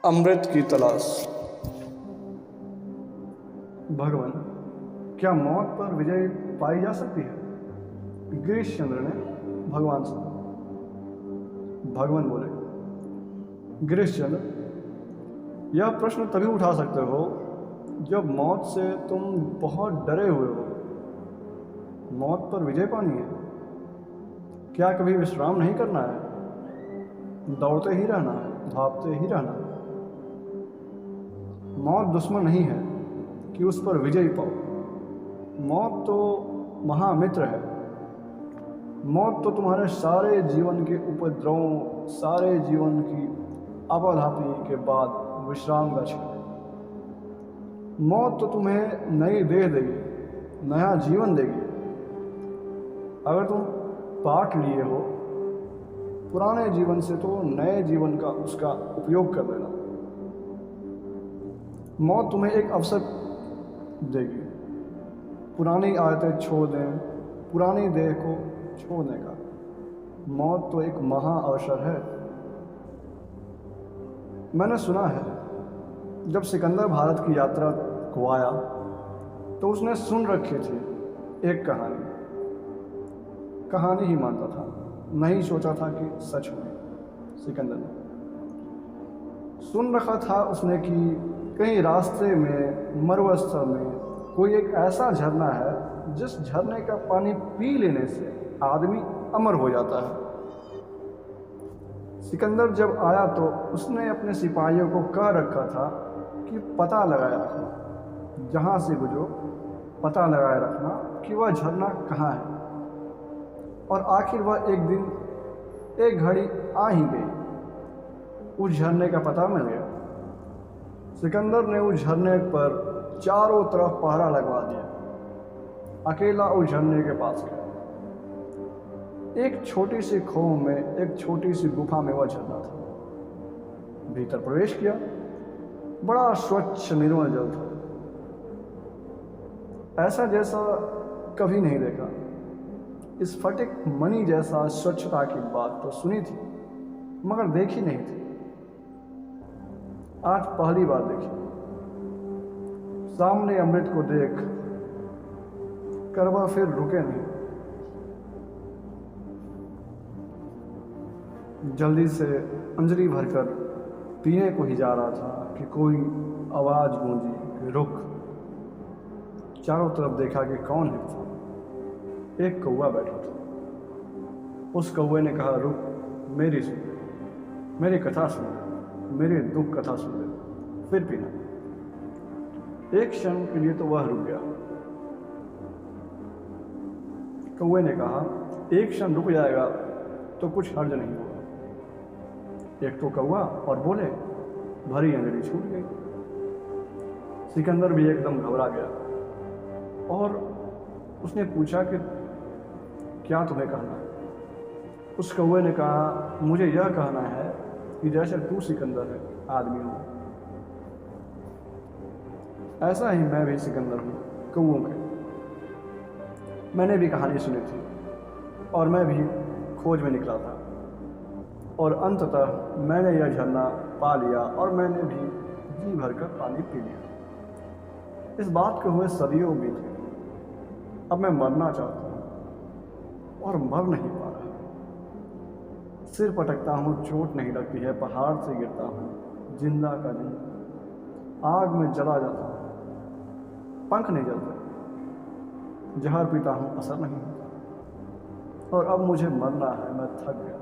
अमृत की तलाश। भगवान, क्या मौत पर विजय पाई जा सकती है? गिरीश चंद्र ने भगवान से। भगवान बोले, गिरीश चंद्र, यह प्रश्न तभी उठा सकते हो जब मौत से तुम बहुत डरे हुए हो। मौत पर विजय पानी है, क्या कभी विश्राम नहीं करना है? दौड़ते ही रहना है, भागते ही रहना है। मौत दुश्मन नहीं है कि उस पर विजय पाओ। मौत तो महामित्र है। मौत तो तुम्हारे सारे जीवन के उपद्रवों, सारे जीवन की आपाधापी के बाद विश्राम का क्षण है। मौत तो तुम्हें नई देह देगी, नया जीवन देगी। अगर तुम पाठ लिए हो पुराने जीवन से, तो नए जीवन का उसका उपयोग कर लेना। मौत तुम्हें एक अवसर देगी पुरानी आदतें छोड़ दें, पुरानी देह को छोड़ने का। मौत तो एक महा अवसर है। मैंने सुना है, जब सिकंदर भारत की यात्रा को आया तो उसने सुन रखी थी एक कहानी ही मानता था, नहीं सोचा था कि सच में। सिकंदर ने सुन रखा था उसने कि कहीं रास्ते में, मरुस्थल में कोई एक ऐसा झरना है जिस झरने का पानी पी लेने से आदमी अमर हो जाता है। सिकंदर जब आया तो उसने अपने सिपाहियों को कह रखा था कि पता लगाए रखना, जहाँ से गुजरो पता लगाए रखना कि वह झरना कहाँ है। और आखिर वह एक दिन, एक घड़ी आ ही गई। उस झरने का पता मिल गया। सिकंदर ने उस झरने पर चारों तरफ पहरा लगवा दिया। अकेला उस झरने के पास गया। एक छोटी सी खोह में, एक छोटी सी गुफा में वह झरना था। भीतर प्रवेश किया। बड़ा स्वच्छ निर्मल जल था, ऐसा जैसा कभी नहीं देखा। स्फटिक मणि जैसा स्वच्छता की बात तो सुनी थी, मगर देखी नहीं थी। आज पहली बार देखी। सामने अमृत को देख कर वह फिर रुके नहीं। जल्दी से अंजलि भरकर पीने को ही जा रहा था कि कोई आवाज गूंजी कि रुक। चारों तरफ देखा कि कौन है। एक कौवा बैठा था। उस कौवे ने कहा, रुक, मेरी सुन, मेरी कथा सुन, मेरी दुख कथा सुन ले, फिर पीना। एक क्षण के लिए तो वह रुक गया। कौवे ने कहा, एक क्षण रुक जाएगा तो कुछ हर्ज नहीं होगा। एक तो कौवा और बोले, भरी अंजलि छूट गई। सिकंदर भी एकदम घबरा गया और उसने पूछा कि क्या तुम्हें कहना है? उस कौवे ने कहा, मुझे यह कहना है कि जैसे तू सिकंदर है, आदमी हूँ, ऐसा ही मैं भी सिकंदर हूँ, कौवों के। मैंने भी कहानी सुनी थी और मैं भी खोज में निकला था, और अंततः मैंने यह झरना पा लिया और मैंने भी जी भरकर पानी पी लिया। इस बात को हुए सदियों बीत गए। अब मैं मरना चाहता हूँ और मर नहीं पा रहा। सिर पटकता हूँ, चोट नहीं लगती है, पहाड़ से गिरता हूँ, जिंदा का जिंदा, आग में जला जाता हूँ, पंख नहीं जलते, जहर पीता हूँ, असर नहीं होता। और अब मुझे मरना है। मैं थक गया,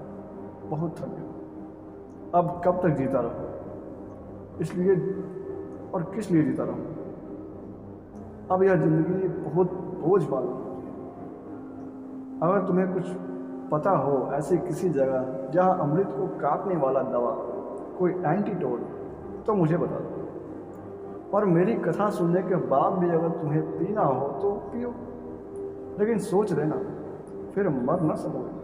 बहुत थक गया। अब कब तक जीता रहूँ? इसलिए और किस लिए जीता रहूँ? अब यह जिंदगी बहुत बोझ मालूम होती है। अगर तुम्हें कुछ पता हो ऐसी किसी जगह जहाँ अमृत को काटने वाला दवा, कोई एंटीडोट, तो मुझे बता दो। और मेरी कथा सुनने के बाद भी अगर तुम्हें पीना हो तो पियो, लेकिन सोच लेना, फिर मर न सकोगे।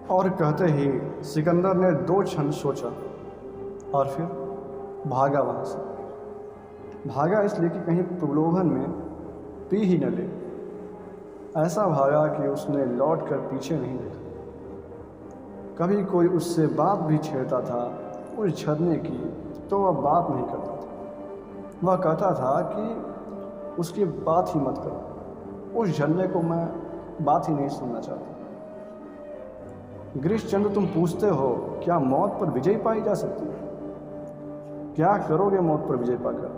और कहते ही सिकंदर ने 2 क्षण सोचा और फिर भागा वहां से। भागा इसलिए कि कहीं प्रलोभन में पी ही न ले। ऐसा भागा कि उसने लौट कर पीछे नहीं देखा। कभी कोई उससे बात भी छेड़ता था उस झरने की तो वह बात नहीं करता था। वह कहता था कि उसकी बात ही मत करो, उस झरने को मैं बात ही नहीं सुनना चाहता। गिरीश चंद्र, तुम पूछते हो क्या मौत पर विजय पाई जा सकती है? क्या करोगे मौत पर विजय पाकर?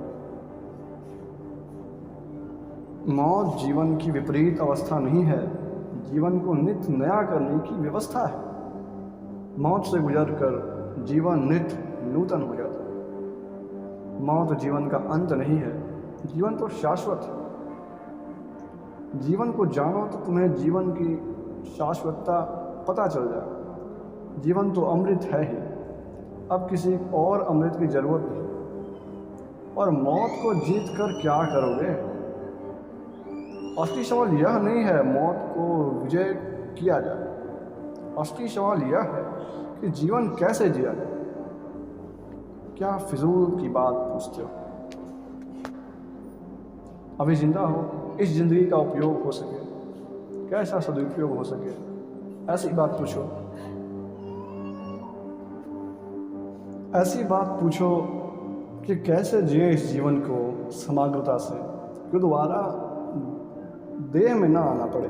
मौत जीवन की विपरीत अवस्था नहीं है, जीवन को नित्य नया करने की व्यवस्था है। मौत से गुजरकर जीवन नित्य नूतन हो जाता है। मौत जीवन का अंत नहीं है, जीवन तो शाश्वत है। जीवन को जानो तो तुम्हें जीवन की शाश्वतता पता चल जाए। जीवन तो अमृत है ही, अब किसी और अमृत की जरूरत नहीं। और मौत को जीत कर क्या करोगे? असली सवाल यह नहीं है मौत को विजय किया जाए, असली सवाल यह है कि जीवन कैसे जिया जाए। क्या फिजूल की बात पूछते हो? अभी जिंदा हो, इस जिंदगी का उपयोग हो सके, कैसा सदुपयोग हो सके, ऐसी बात पूछो। ऐसी बात पूछो कि कैसे जिए इस जीवन को समग्रता से, कि दोबारा देह में ना आना पड़े।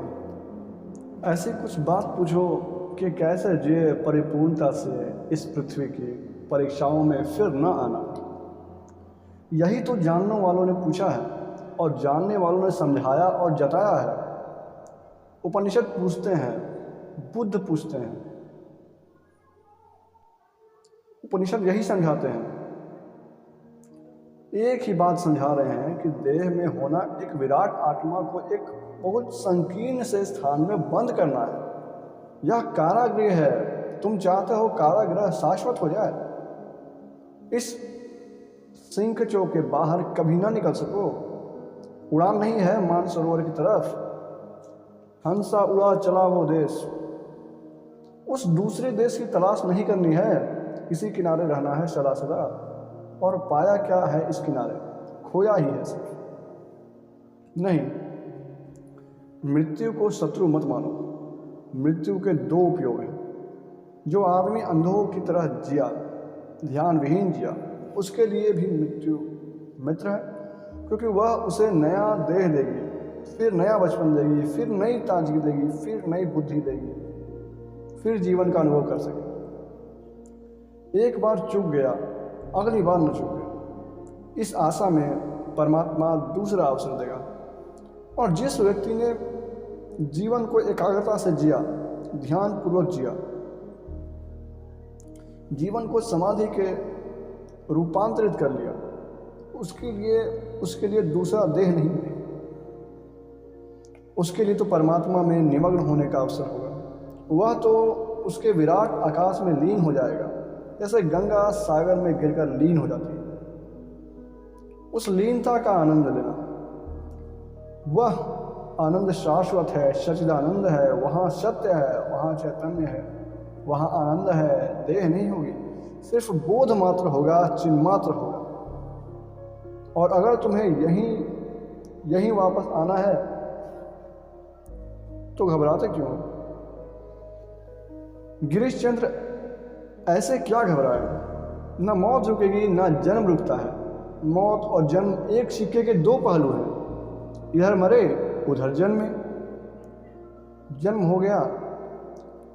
ऐसी कुछ बात पूछो कि कैसे जिए परिपूर्णता से इस पृथ्वी की परीक्षाओं में फिर न आना। यही तो जानने वालों ने पूछा है और जानने वालों ने समझाया और जताया है। उपनिषद पूछते हैं, बुद्ध पूछते हैं, उपनिषद यही समझाते हैं। एक ही बात समझा रहे हैं कि देह में होना एक विराट आत्मा को एक बहुत संकीर्ण से स्थान में बंद करना है। यह कारागृह है। तुम चाहते हो कारागृह शाश्वत हो जाए, इस सिंकचो के बाहर कभी ना निकल सको। उड़ान नहीं है मानसरोवर की तरफ, हंसा उड़ा चला वो देश। उस दूसरे देश की तलाश नहीं करनी है, इसी किनारे रहना है सदा सदा। और पाया क्या है इस किनारे? खोया ही है सिर्फ। नहीं, मृत्यु को शत्रु मत मानो। मृत्यु के दो उपयोग हैं। जो आदमी अंधों की तरह जिया, ध्यान विहीन जिया, उसके लिए भी मृत्यु मित्र है, क्योंकि वह उसे नया देह देगी, फिर नया बचपन देगी, फिर नई ताजगी देगी, फिर नई बुद्धि देगी, फिर जीवन का अनुभव कर सके। एक बार चूक गया, अगली बार न चूके। इस आशा में परमात्मा दूसरा अवसर देगा। और जिस व्यक्ति ने जीवन को एकाग्रता से जिया, ध्यान पूर्वक जिया, जीवन को समाधि के रूपांतरित कर लिया, उसके लिए दूसरा देह नहीं है। उसके लिए तो परमात्मा में निमग्न होने का अवसर होगा। वह तो उसके विराट आकाश में लीन हो जाएगा, जैसे गंगा सागर में गिरकर लीन हो जाती है। उस लीनता का आनंद लेना। वह आनंद शाश्वत है, सच्चिदानंद है, वहाँ सत्य है, वहाँ चैतन्य है, वहाँ आनंद है। देह नहीं होगी, सिर्फ बोध मात्र होगा, चिन्ह मात्र होगा। और अगर तुम्हें यहीं वापस आना है तो घबराते क्यों? गिरीश चंद्र, ऐसे क्या घबराए? न मौत रुकेगी, न जन्म रुकता है। मौत और जन्म एक सिक्के के दो पहलू हैं। इधर मरे उधर जन्मे। जन्म हो गया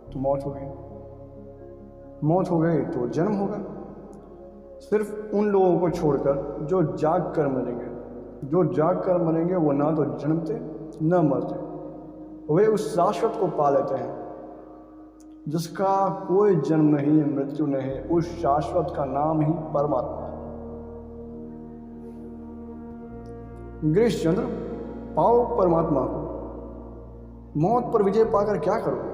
तो मौत हो गई, मौत हो गई तो जन्म होगा। सिर्फ उन लोगों को छोड़कर जो जाग कर मरेंगे। जो जाग कर मरेंगे वो ना तो जन्मते न मरते, वे उस शाश्वत को पा लेते हैं जिसका कोई जन्म नहीं, मृत्यु नहीं। उस शाश्वत का नाम ही परमात्मा है। गिरीश चंद्र, पाओ परमात्मा को। मौत पर विजय पाकर क्या करोगे?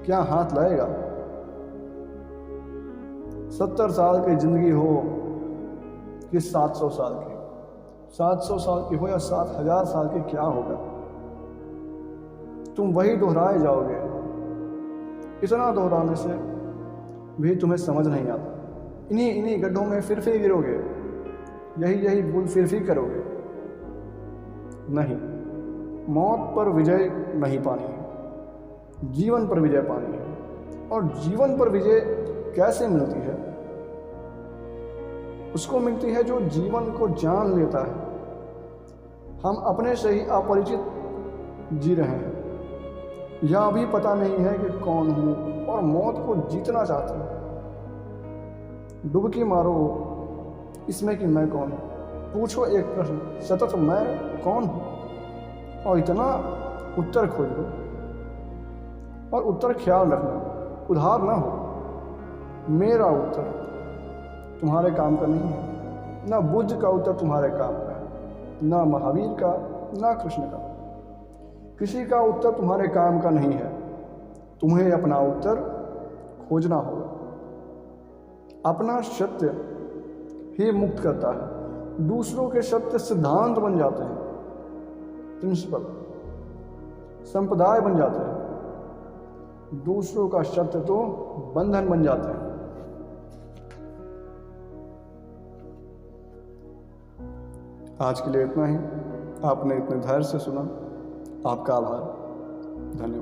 क्या हाथ लगेगा? 70 साल की जिंदगी हो कि 700 साल की, 700 साल की हो या 7000 साल की, क्या होगा? तुम वही दोहराए जाओगे। इतना दोहराने से भी तुम्हें समझ नहीं आता। इन्हीं गड्ढों में फिर गिरोगे, यही भूल फिर करोगे। नहीं, मौत पर विजय नहीं पानी है, जीवन पर विजय पानी है। और जीवन पर विजय कैसे मिलती है? उसको मिलती है जो जीवन को जान लेता है। हम अपने से ही अपरिचित जी रहे हैं, यह अभी पता नहीं है कि कौन हूँ और मौत को जीतना चाहते हैं। डुबकी मारो इसमें कि मैं कौन हूँ, पूछो एक प्रश्न सतत मैं कौन हूँ, और इतना उत्तर खोज लो। और उत्तर ख्याल रखना, उधार ना हो। मेरा उत्तर तुम्हारे काम का नहीं है, ना बुद्ध का उत्तर तुम्हारे काम का है, ना महावीर का, ना कृष्ण का। किसी का उत्तर तुम्हारे काम का नहीं है। तुम्हें अपना उत्तर खोजना होगा। अपना सत्य ही मुक्त करता है, दूसरों के सत्य सिद्धांत बन जाते हैं, प्रिंसिपल संप्रदाय बन जाते हैं। दूसरों का सत्य तो बंधन बन जाते हैं। आज के लिए इतना ही। आपने इतने धैर्य से सुना, आपका आभार, धन्यवाद।